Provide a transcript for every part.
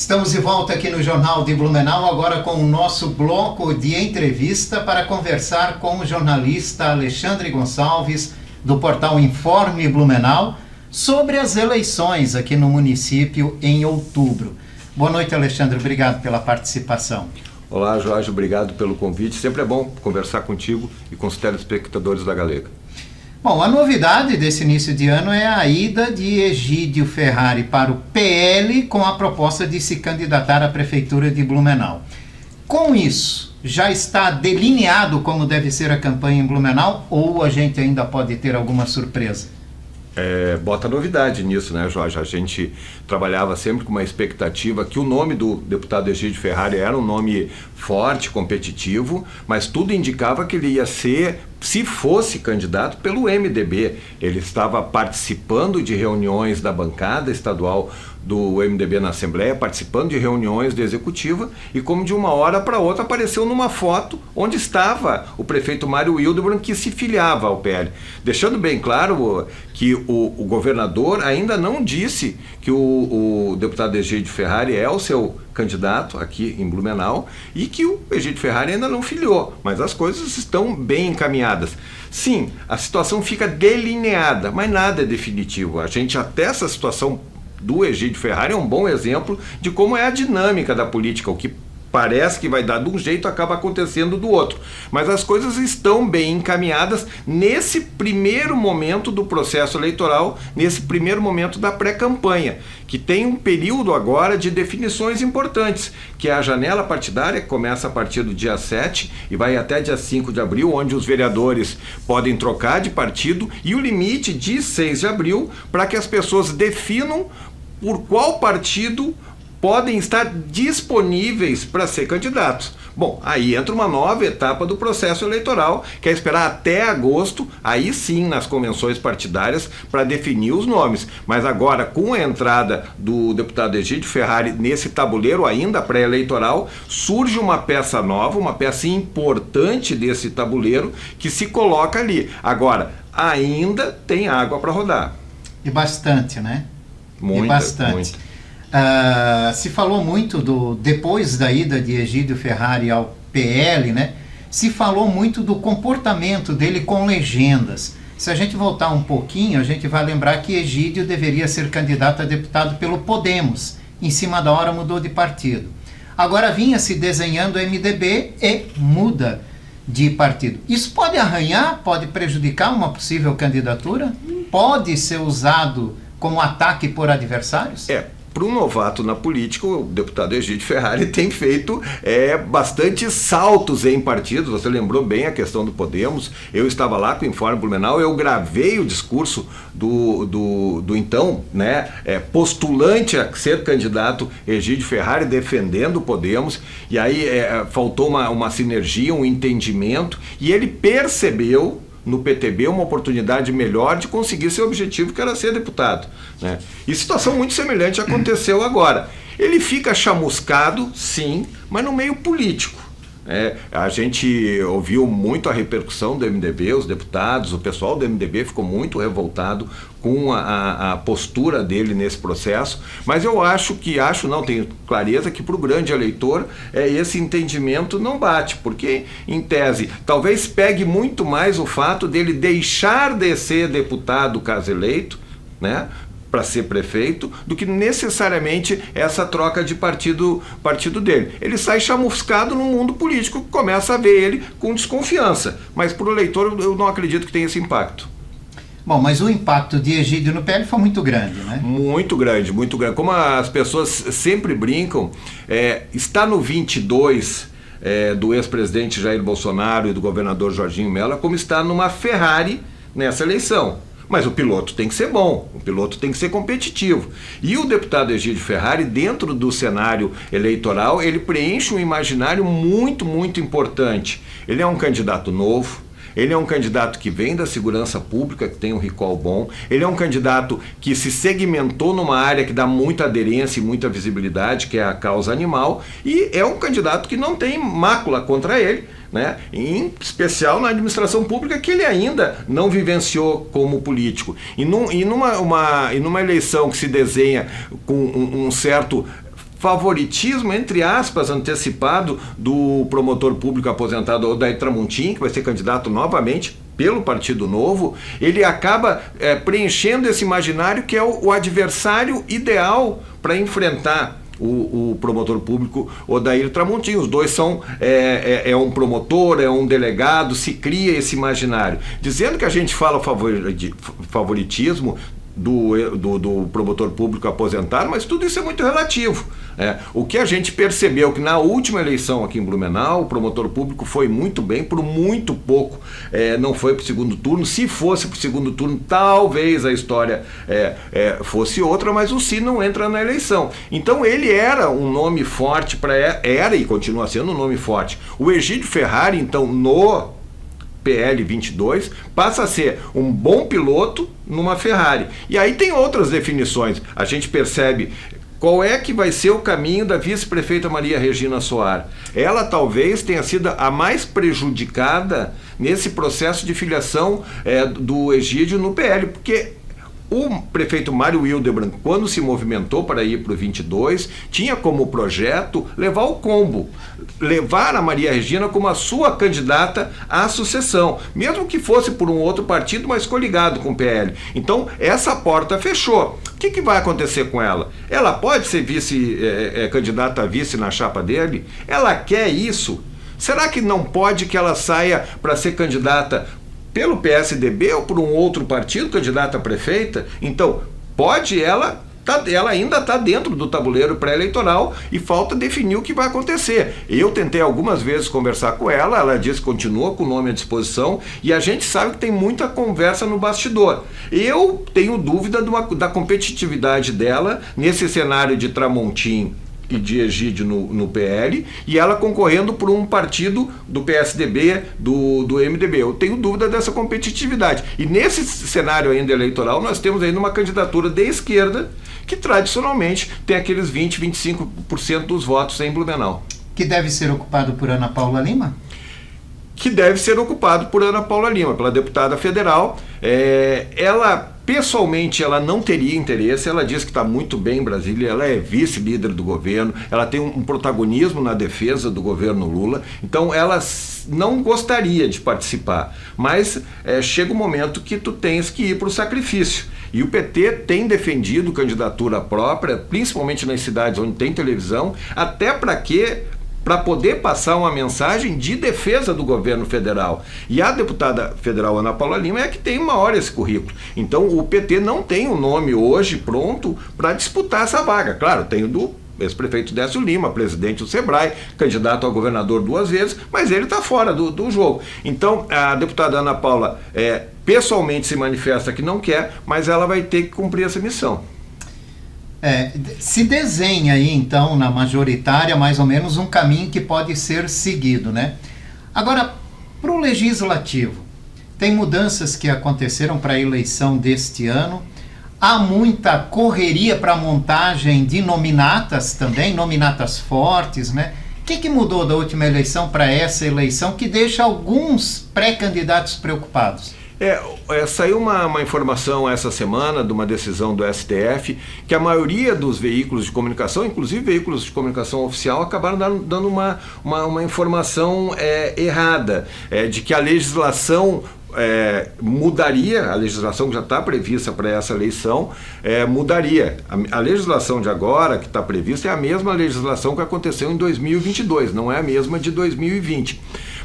Estamos de volta aqui no Jornal de Blumenau, agora com o nosso bloco de entrevista para conversar com o jornalista Alexandre Gonçalves, do portal Informe Blumenau, sobre as eleições aqui no município em outubro. Boa noite, Alexandre, obrigado pela participação. Olá, Jorge, obrigado pelo convite. Sempre é bom conversar contigo e com os telespectadores da Galega. Bom, a novidade desse início de ano é a ida de Egídio Ferrari para o PL com a proposta de se candidatar à Prefeitura de Blumenau. Com isso, já está delineado como deve ser a campanha em Blumenau ou a gente ainda pode ter alguma surpresa? Bota novidade nisso, né, Jorge? A gente trabalhava sempre com uma expectativa que o nome do deputado Egídio Ferrari era um nome forte, competitivo, mas tudo indicava que ele ia ser, se fosse candidato, pelo MDB. Ele estava participando de reuniões da bancada estadual do MDB na Assembleia, participando de reuniões da Executiva, e como de uma hora para outra apareceu numa foto onde estava o prefeito Mário Hildebrand, que se filiava ao PL. Deixando bem claro que o governador ainda não disse que o deputado Egídio Ferrari é o seu candidato aqui em Blumenau e que o Egídio Ferrari ainda não filiou, mas as coisas estão bem encaminhadas. Sim, a situação fica delineada, mas nada é definitivo. A gente até essa situação do Egídio Ferrari é um bom exemplo de como é a dinâmica da política. O que parece que vai dar de um jeito acaba acontecendo do outro. Mas as coisas estão bem encaminhadas nesse primeiro momento do processo eleitoral, nesse primeiro momento da pré-campanha, que tem um período agora de definições importantes, que é a janela partidária, que começa a partir do dia 7 e vai até dia 5 de abril, onde os vereadores podem trocar de partido, e o limite de 6 de abril para que as pessoas definam por qual partido podem estar disponíveis para ser candidatos. Bom, aí entra uma nova etapa do processo eleitoral, que é esperar até agosto, aí sim nas convenções partidárias, para definir os nomes. Mas agora, com a entrada do deputado Egídio Ferrari nesse tabuleiro ainda pré-eleitoral, surge uma peça nova, uma peça importante desse tabuleiro, que se coloca ali. Agora, ainda tem água para rodar. E bastante, né? Muita, e bastante. Muita. Se falou muito depois da ida de Egídio Ferrari ao PL, né? Se falou muito do comportamento dele com legendas. Se a gente voltar um pouquinho, a gente vai lembrar que Egídio deveria ser candidato a deputado pelo Podemos. Em cima da hora mudou de partido. Agora vinha se desenhando o MDB e muda de partido. Isso pode arranhar, pode prejudicar uma possível candidatura? Pode ser usado como ataque por adversários? Para um novato na política, o deputado Egídio Ferrari tem feito bastante saltos em partidos. Você lembrou bem a questão do Podemos. Eu estava lá com o Informe Blumenau, eu gravei o discurso do então postulante a ser candidato Egídio Ferrari, defendendo o Podemos, e aí faltou uma sinergia, um entendimento, e ele percebeu no PTB uma oportunidade melhor de conseguir seu objetivo, que era ser deputado, né? E situação muito semelhante aconteceu agora. Ele fica chamuscado, sim, mas no meio político. A gente ouviu muito a repercussão do MDB, os deputados, o pessoal do MDB ficou muito revoltado com a postura dele nesse processo, mas eu tenho clareza que para o grande eleitor esse entendimento não bate, porque em tese talvez pegue muito mais o fato dele deixar de ser deputado caso eleito, né, para ser prefeito, do que necessariamente essa troca de partido dele. Ele sai chamuscado no mundo político, começa a ver ele com desconfiança, mas para o eleitor eu não acredito que tenha esse impacto. Bom, mas o impacto de Egídio no PL foi muito grande, né? Muito grande, muito grande. Como as pessoas sempre brincam, está no 22 do ex-presidente Jair Bolsonaro e do governador Jorginho Mello, como está numa Ferrari nessa eleição. Mas o piloto tem que ser bom, o piloto tem que ser competitivo. E o deputado Egídio Ferrari, dentro do cenário eleitoral, ele preenche um imaginário muito, muito importante. Ele é um candidato novo, ele é um candidato que vem da segurança pública, que tem um recall bom, ele é um candidato que se segmentou numa área que dá muita aderência e muita visibilidade, que é a causa animal, e é um candidato que não tem mácula contra ele, né? Em especial na administração pública, que ele ainda não vivenciou como político. E numa eleição que se desenha com um certo favoritismo, entre aspas, antecipado do promotor público aposentado Odair Tramontim, que vai ser candidato novamente pelo Partido Novo, ele acaba preenchendo esse imaginário que é o adversário ideal para enfrentar o promotor público Odair Tramontim. Os dois são um promotor, é um delegado, se cria esse imaginário. Dizendo que a gente fala favoritismo do promotor público aposentado, mas tudo isso é muito relativo. O que a gente percebeu que na última eleição aqui em Blumenau, o promotor público foi muito bem, por muito pouco não foi para o segundo turno. Se fosse para o segundo turno, talvez a história fosse outra, mas o Si não entra na eleição. Então ele era um nome forte, era e continua sendo um nome forte. O Egídio Ferrari, então, no PL 22, passa a ser um bom piloto numa Ferrari. E aí tem outras definições. A gente percebe qual é que vai ser o caminho da vice-prefeita Maria Regina Soar. Ela talvez tenha sido a mais prejudicada nesse processo de filiação do Egídio no PL, porque o prefeito Mário Hildebrand, quando se movimentou para ir para o 22, tinha como projeto levar o combo, levar a Maria Regina como a sua candidata à sucessão, mesmo que fosse por um outro partido, mas coligado com o PL. Então, essa porta fechou. O que vai acontecer com ela? Ela pode ser candidata a vice na chapa dele? Ela quer isso? Será que não pode que ela saia para ser candidata pelo PSDB ou por um outro partido, candidata a prefeita? Então, pode ela ainda está dentro do tabuleiro pré-eleitoral e falta definir o que vai acontecer. Eu tentei algumas vezes conversar com ela disse que continua com o nome à disposição e a gente sabe que tem muita conversa no bastidor. Eu tenho dúvida da competitividade dela nesse cenário de Tramontim e de Egídio no PL, e ela concorrendo por um partido do PSDB, do MDB. Eu tenho dúvida dessa competitividade. E nesse cenário ainda eleitoral, nós temos ainda uma candidatura de esquerda, que tradicionalmente tem aqueles 20, 25% dos votos em Blumenau. Que deve ser ocupado por Ana Paula Lima? Que deve ser ocupado por Ana Paula Lima, pela deputada federal. Ela, pessoalmente, ela não teria interesse. Ela diz que está muito bem em Brasília, ela é vice-líder do governo, ela tem um protagonismo na defesa do governo Lula, então ela não gostaria de participar, mas chega um momento que tu tens que ir para o sacrifício. E o PT tem defendido candidatura própria, principalmente nas cidades onde tem televisão, até para poder passar uma mensagem de defesa do governo federal. E a deputada federal Ana Paula Lima é a que tem maior esse currículo. Então o PT não tem um nome hoje pronto para disputar essa vaga. Claro, tem o do ex-prefeito Décio Lima, presidente do Sebrae, candidato a governador 2 vezes, mas ele está fora do jogo. Então a deputada Ana Paula pessoalmente se manifesta que não quer, mas ela vai ter que cumprir essa missão. Se desenha aí, então, na majoritária, mais ou menos, um caminho que pode ser seguido, né? Agora, para o legislativo, tem mudanças que aconteceram para a eleição deste ano, há muita correria para a montagem de nominatas também, nominatas fortes, né? O que mudou da última eleição para essa eleição que deixa alguns pré-candidatos preocupados? Saiu uma informação essa semana de uma decisão do STF que a maioria dos veículos de comunicação, inclusive veículos de comunicação oficial, acabaram dando uma informação errada, de que a legislação mudaria, a legislação que já está prevista para essa eleição mudaria. A legislação de agora que está prevista é a mesma legislação que aconteceu em 2022, não é a mesma de 2020.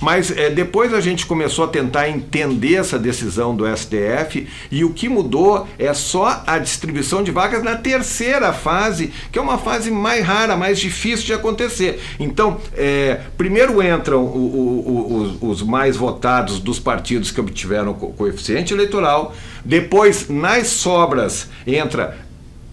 Mas depois a gente começou a tentar entender essa decisão do STF e o que mudou é só a distribuição de vagas na terceira fase, que é uma fase mais rara, mais difícil de acontecer. Então, primeiro entram os mais votados dos partidos que obtiveram coeficiente eleitoral, depois nas sobras entra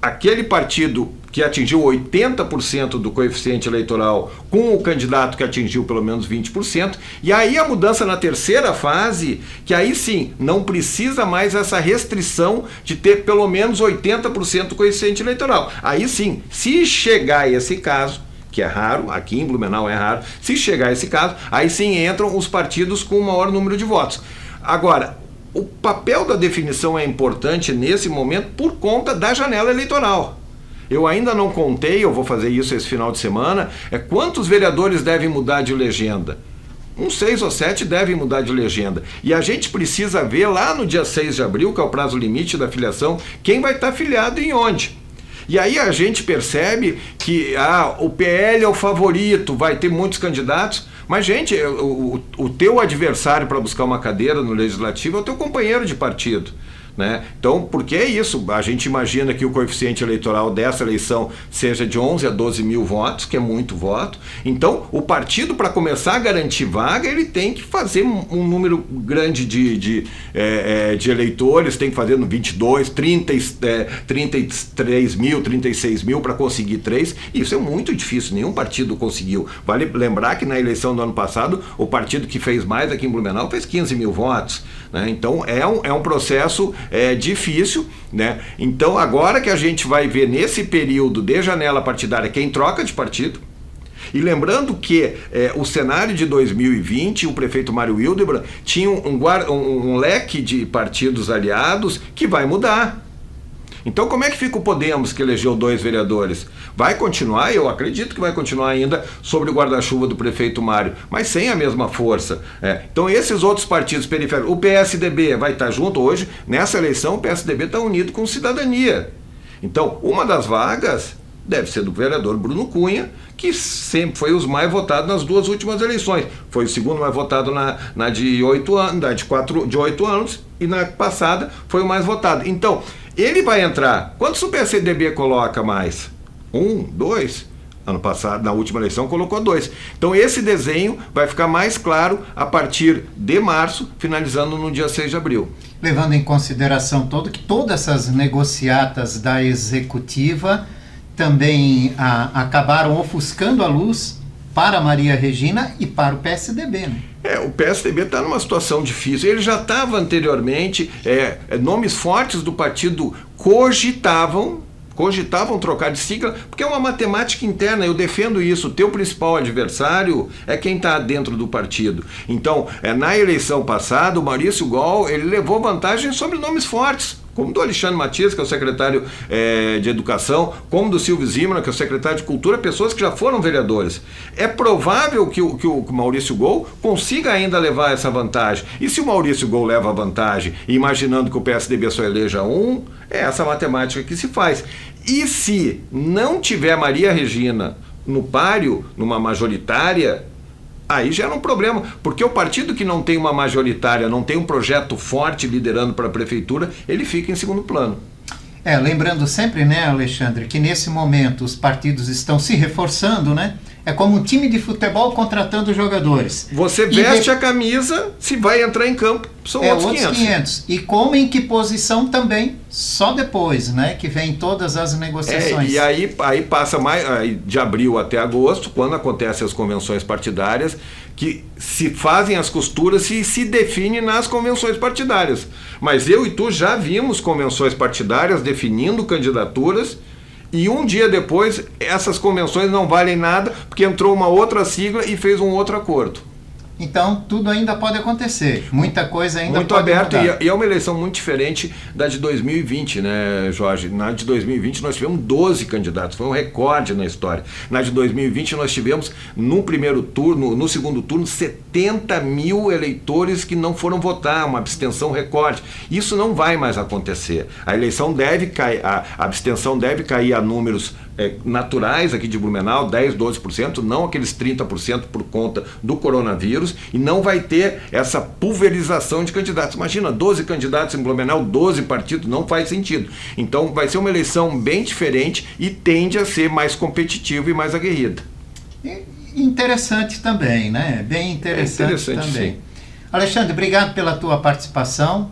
aquele partido que atingiu 80% do coeficiente eleitoral com o candidato que atingiu pelo menos 20%, e aí a mudança na terceira fase, que aí sim, não precisa mais essa restrição de ter pelo menos 80% do coeficiente eleitoral. Aí sim, se chegar a esse caso, que é raro, aqui em Blumenau é raro, se chegar a esse caso, aí sim entram os partidos com o maior número de votos. Agora, o papel da definição é importante nesse momento por conta da janela eleitoral. Eu ainda não contei, eu vou fazer isso esse final de semana, quantos vereadores devem mudar de legenda. Uns 6 ou 7 devem mudar de legenda. E a gente precisa ver lá no dia 6 de abril, que é o prazo limite da filiação, quem vai estar filiado e onde. E aí a gente percebe que o PL é o favorito, vai ter muitos candidatos, mas, gente, o teu adversário para buscar uma cadeira no Legislativo é o teu companheiro de partido. Né? Então, porque é isso, a gente imagina que o coeficiente eleitoral dessa eleição seja de 11 a 12 mil votos, que é muito voto. Então, o partido, para começar a garantir vaga, ele tem que fazer um número grande de eleitores, tem que fazer no 22, 33 mil, 36 mil para conseguir 3. Isso é muito difícil, nenhum partido conseguiu. Vale lembrar que na eleição do ano passado, o partido que fez mais aqui em Blumenau fez 15 mil votos. Né? Então, é um processo difícil, né? Então, agora que a gente vai ver nesse período de janela partidária quem troca de partido, e lembrando que o cenário de 2020, o prefeito Mário Hildebrand tinha um leque de partidos aliados que vai mudar. Então, como é que fica o Podemos, que elegeu 2 vereadores? Vai continuar, eu acredito que vai continuar ainda sobre o guarda-chuva do prefeito Mário, mas sem a mesma força. Então, esses outros partidos periféricos, o PSDB vai estar junto hoje, nessa eleição o PSDB está unido com Cidadania. Então, uma das vagas deve ser do vereador Bruno Cunha, que sempre foi os mais votados nas 2 últimas eleições. Foi o segundo mais votado na de 8 anos, de 8 anos, e na passada foi o mais votado. Então, ele vai entrar. Quantos o PSDB coloca mais? 1, 2? Ano passado, na última eleição, colocou 2. Então, esse desenho vai ficar mais claro a partir de março, finalizando no dia 6 de abril. Levando em consideração que todas essas negociatas da executiva também acabaram ofuscando a luz para Maria Regina e para o PSDB, né? O PSDB está numa situação difícil. Ele já estava anteriormente, nomes fortes do partido cogitavam trocar de sigla, porque é uma matemática interna, eu defendo isso. O teu principal adversário é quem está dentro do partido. Então, na eleição passada, o Maurício Gol, ele levou vantagem sobre nomes fortes, como do Alexandre Matias, que é o secretário de Educação, como do Silvio Zimmermann, que é o secretário de Cultura, pessoas que já foram vereadores. É provável que o Maurício Gol consiga ainda levar essa vantagem. E se o Maurício Gol leva a vantagem, imaginando que o PSDB só eleja um, é essa matemática que se faz. E se não tiver Maria Regina no páreo, numa majoritária, aí gera um problema, porque o partido que não tem uma majoritária, não tem um projeto forte liderando para a prefeitura, ele fica em segundo plano. Lembrando sempre, né, Alexandre, que nesse momento os partidos estão se reforçando, né? É como um time de futebol contratando jogadores. Você veste a camisa, se vai entrar em campo, são outros 500. E como em que posição também, só depois, né, que vem todas as negociações. E aí passa de abril até agosto, quando acontecem as convenções partidárias, que se fazem as costuras e se define nas convenções partidárias. Mas eu e tu já vimos convenções partidárias definindo candidaturas, e um dia depois essas convenções não valem nada porque entrou uma outra sigla e fez um outro acordo. Então, tudo ainda pode acontecer. Muita coisa ainda muito pode aberto mudar. E é uma eleição muito diferente da de 2020, né, Jorge? Na de 2020 nós tivemos 12 candidatos, foi um recorde na história. Na de 2020 nós tivemos no primeiro turno, no segundo turno, 70 mil eleitores que não foram votar, uma abstenção recorde. Isso não vai mais acontecer. A eleição deve cair, a abstenção deve cair a números naturais aqui de Blumenau, 10, 12%, não aqueles 30% por conta do coronavírus, e não vai ter essa pulverização de candidatos. Imagina, 12 candidatos em Blumenau, 12 partidos, não faz sentido. Então vai ser uma eleição bem diferente e tende a ser mais competitiva e mais aguerrida. Interessante também, né? Bem interessante também. Sim. Alexandre, obrigado pela tua participação.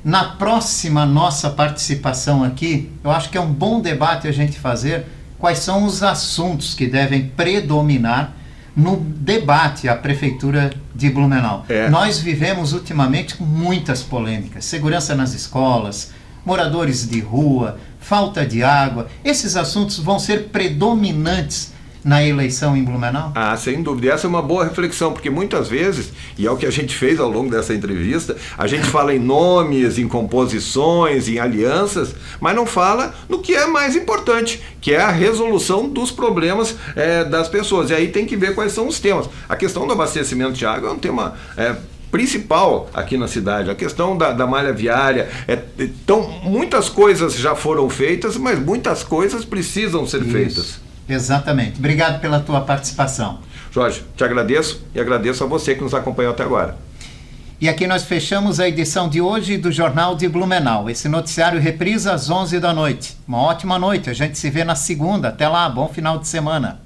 Na próxima nossa participação aqui, eu acho que é um bom debate a gente fazer quais são os assuntos que devem predominar no debate à Prefeitura de Blumenau. Nós vivemos ultimamente muitas polêmicas, segurança nas escolas, moradores de rua, falta de água. Esses assuntos vão ser predominantes na eleição em Blumenau? Ah, sem dúvida. E essa é uma boa reflexão, porque muitas vezes, e é o que a gente fez ao longo dessa entrevista, a gente fala em nomes, em composições, em alianças, mas não fala no que é mais importante, que é a resolução dos problemas das pessoas. E aí tem que ver quais são os temas. A questão do abastecimento de água é um tema principal aqui na cidade, a questão da malha viária. Então, muitas coisas já foram feitas, mas muitas coisas precisam ser feitas. Exatamente. Obrigado pela tua participação. Jorge, te agradeço e agradeço a você que nos acompanhou até agora. E aqui nós fechamos a edição de hoje do Jornal de Blumenau. Esse noticiário reprisa às 11 da noite. Uma ótima noite. A gente se vê na segunda. Até lá. Bom final de semana.